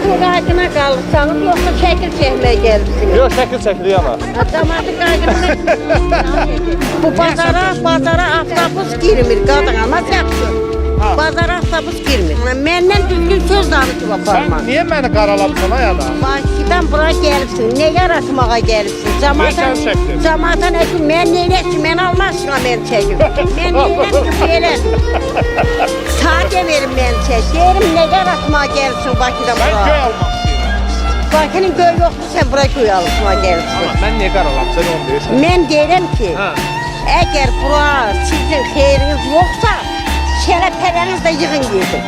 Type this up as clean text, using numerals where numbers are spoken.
Cəmaatın qaydına qalırsanız, yoxsa şəkil çəkməyə gəlirsiniz? Yox, şəkil çəkiliyor ama. Cəmaatın qaydına bu bazara avtobus girmir, qadağana çəksin. Bazara avtobus girmir. Məndən düzgün söz danışıb aparma. Sen niye beni karaladın ha ya da? Bakıdan bura gəlibsin, nə yaratmağa gəlibsin? Sən çəkdin. Cəmaata nə ki, mən neylək ki, mən Allah aşkına mən çəkim. Mən neylək ki, belə. Sadə verin mən çək. Deyirəm, nə yaratmağa gəlibsin Bakıda Ben bura? köy almak istiyorum. Bakının göy yoxdur, sən bura göy alışmağa gəlibsin. Ama ben niye karalam? Sen onu değilsen. Mən deyirəm ki, Ha. əgər bura sizin xeyriniz yoxsa, şərəfləriniz də yığın gedin.